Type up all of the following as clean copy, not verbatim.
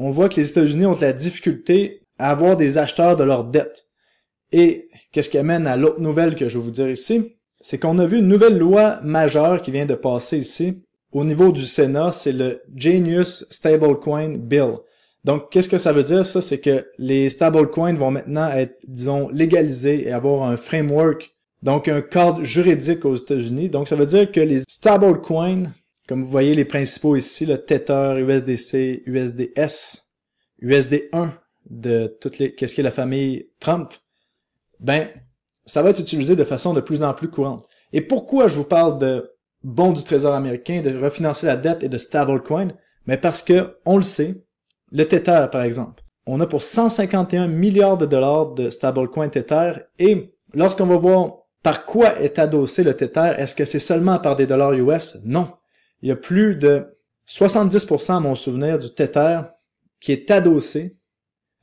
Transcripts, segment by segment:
on voit que les États-Unis ont de la difficulté à avoir des acheteurs de leurs dettes. Et qu'est-ce qui amène à l'autre nouvelle que je vais vous dire ici? C'est qu'on a vu une nouvelle loi majeure qui vient de passer ici. Au niveau du Sénat, c'est le Genius Stablecoin Bill. Donc, qu'est-ce que ça veut dire, ça? C'est que les stablecoins vont maintenant être, disons, légalisés et avoir un framework, donc un cadre juridique aux États-Unis. Donc, ça veut dire que les stablecoins, comme vous voyez les principaux ici, le Tether, USDC, USDS, USD1, de toutes les, qu'est-ce qui est la famille Trump, ben, ça va être utilisé de façon de plus en plus courante. Et pourquoi je vous parle de bons du Trésor américain, de refinancer la dette et de stablecoin? Mais parce que, on le sait, le Tether, par exemple, on a pour 151 milliards de dollars de stablecoin Tether, et lorsqu'on va voir par quoi est adossé le Tether, est-ce que c'est seulement par des dollars US? Non. Il y a plus de 70% à mon souvenir du Tether qui est adossé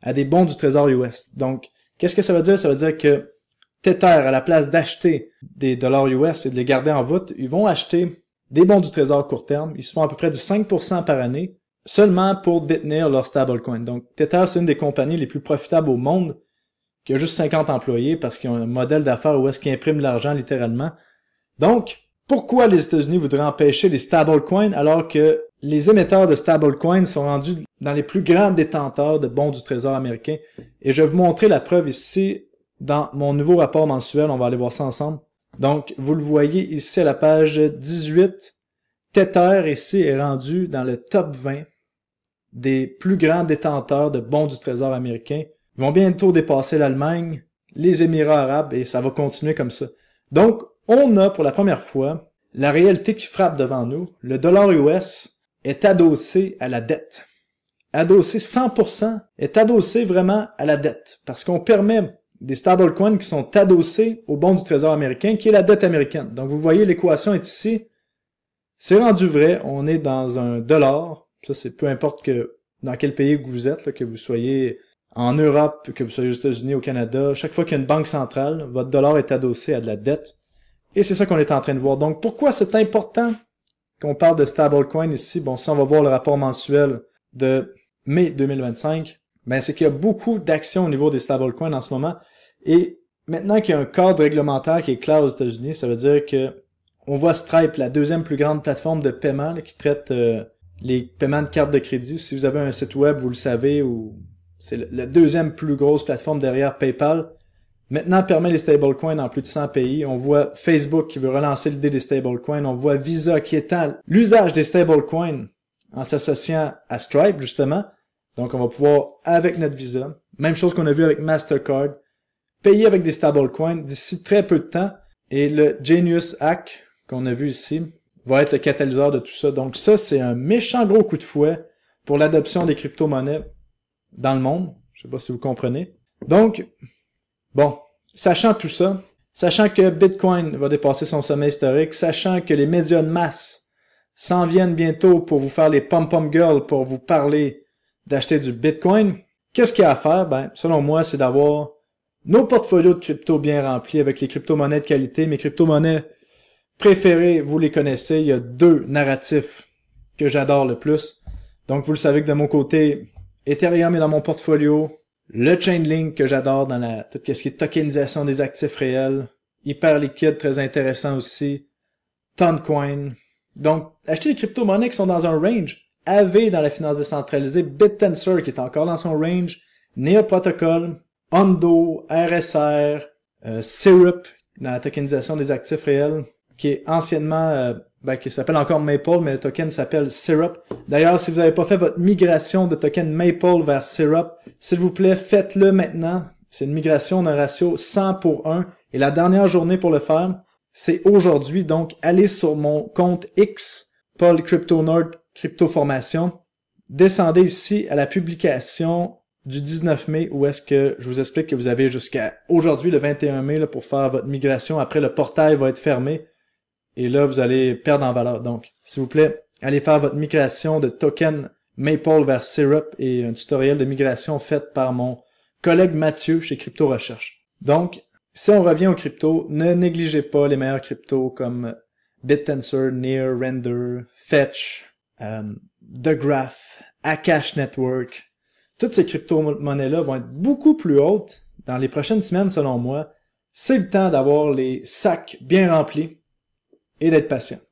à des bons du Trésor US. Donc, qu'est-ce que ça veut dire? Ça veut dire que Tether, à la place d'acheter des dollars US et de les garder en voûte, ils vont acheter des bons du Trésor court terme. Ils se font à peu près du 5% par année, seulement pour détenir leur stablecoin. Donc, Tether, c'est une des compagnies les plus profitables au monde, qui a juste 50 employés parce qu'ils ont un modèle d'affaires où est-ce qu'ils impriment l'argent littéralement. Donc, pourquoi les États-Unis voudraient empêcher les stablecoins alors que les émetteurs de stablecoins sont rendus dans les plus grands détenteurs de bons du Trésor américain? Et je vais vous montrer la preuve ici dans mon nouveau rapport mensuel. On va aller voir ça ensemble. Donc, vous le voyez ici à la page 18. Tether ici est rendu dans le top 20 des plus grands détenteurs de bons du Trésor américain. Ils vont bientôt dépasser l'Allemagne, les Émirats arabes, et ça va continuer comme ça. Donc, on a pour la première fois la réalité qui frappe devant nous. Le dollar US est adossé à la dette. Adossé 100%, est adossé vraiment à la dette. Parce qu'on permet des stablecoins qui sont adossés au bon du Trésor américain, qui est la dette américaine. Donc, vous voyez, l'équation est ici. C'est rendu vrai. On est dans un dollar. Ça, c'est peu importe que dans quel pays que vous êtes, là, que vous soyez en Europe, que vous soyez aux États-Unis, au Canada. Chaque fois qu'il y a une banque centrale, votre dollar est adossé à de la dette. Et c'est ça qu'on est en train de voir. Donc, pourquoi c'est important qu'on parle de stablecoin ici? Bon, si on va voir le rapport mensuel de mai 2025, ben c'est qu'il y a beaucoup d'actions au niveau des stablecoins en ce moment. Et maintenant qu'il y a un cadre réglementaire qui est clair aux États-Unis, ça veut dire que on voit Stripe, la deuxième plus grande plateforme de paiement là, qui traite les paiements de cartes de crédit. Si vous avez un site web, vous le savez, ou c'est la deuxième plus grosse plateforme derrière PayPal. Maintenant, permet les stablecoins dans plus de 100 pays. On voit Facebook qui veut relancer l'idée des stablecoins. On voit Visa qui étend l'usage des stablecoins en s'associant à Stripe, justement. Donc, on va pouvoir, avec notre Visa, même chose qu'on a vu avec Mastercard, payer avec des stablecoins d'ici très peu de temps. Et le Genius Act, qu'on a vu ici, va être le catalyseur de tout ça. Donc, ça, c'est un méchant gros coup de fouet pour l'adoption des crypto-monnaies dans le monde. Je sais pas si vous comprenez. Donc, bon, sachant tout ça, sachant que Bitcoin va dépasser son sommet historique, sachant que les médias de masse s'en viennent bientôt pour vous faire les pom-pom girls, pour vous parler d'acheter du Bitcoin, qu'est-ce qu'il y a à faire? Ben, selon moi, c'est d'avoir nos portfolios de crypto bien remplis avec les crypto-monnaies de qualité. Mes crypto-monnaies préférées, vous les connaissez. Il y a deux narratifs que j'adore le plus. Donc, vous le savez que de mon côté, Ethereum est dans mon portfolio. Le Chainlink que j'adore dans tout ce qui est tokenisation des actifs réels. Hyper liquide, très intéressant aussi. Toncoin. Donc, achetez les crypto-monnaies qui sont dans un range. AV dans la finance décentralisée. BitTensor qui est encore dans son range. Neo Protocol. Ondo, RSR. Syrup dans la tokenisation des actifs réels. Qui est anciennement... qui s'appelle encore Maple, mais le token s'appelle Syrup. D'ailleurs, si vous n'avez pas fait votre migration de token Maple vers Syrup, s'il vous plaît, faites-le maintenant. C'est une migration d'un ratio 100:1. Et la dernière journée pour le faire, c'est aujourd'hui. Donc, allez sur mon compte X, Paul CryptoNord, CryptoFormation. Descendez ici à la publication du 19 mai, où est-ce que je vous explique que vous avez jusqu'à aujourd'hui, le 21 mai, là, pour faire votre migration. Après, le portail va être fermé. Et là, vous allez perdre en valeur. Donc, s'il vous plaît, allez faire votre migration de token Maple vers Syrup et un tutoriel de migration fait par mon collègue Mathieu chez Crypto Recherche. Donc, si on revient aux cryptos, ne négligez pas les meilleurs cryptos comme BitTensor, Near, Render, Fetch, The Graph, Akash Network. Toutes ces crypto-monnaies-là vont être beaucoup plus hautes dans les prochaines semaines, selon moi. C'est le temps d'avoir les sacs bien remplis et d'être patient.